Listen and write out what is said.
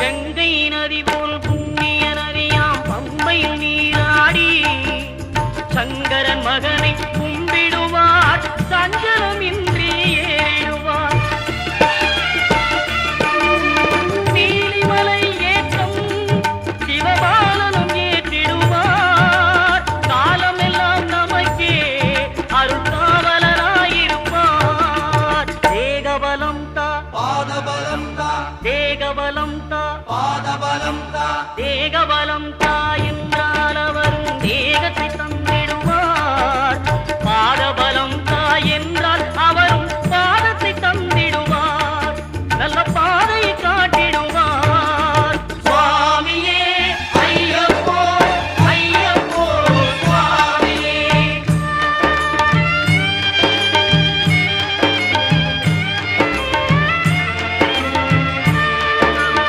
கங்கை நதி போல் புண்ணிய நதியாம் பம்பையில் நீராடி சங்கரன் மகனை கும்பிடுவார் சஞ்சலம் இன்றி ஏறிடுவார் நீலிமலை ஏற்றம் சிவபாலனும் ஏற்றிடுவார் காலமெல்லாம் நமக்கே அருள்காவலராயிருப்பார் தேகபலம் தா பாதபலம் தா தேகபலம் தா பாதபலம் தா தேகபலம் தாய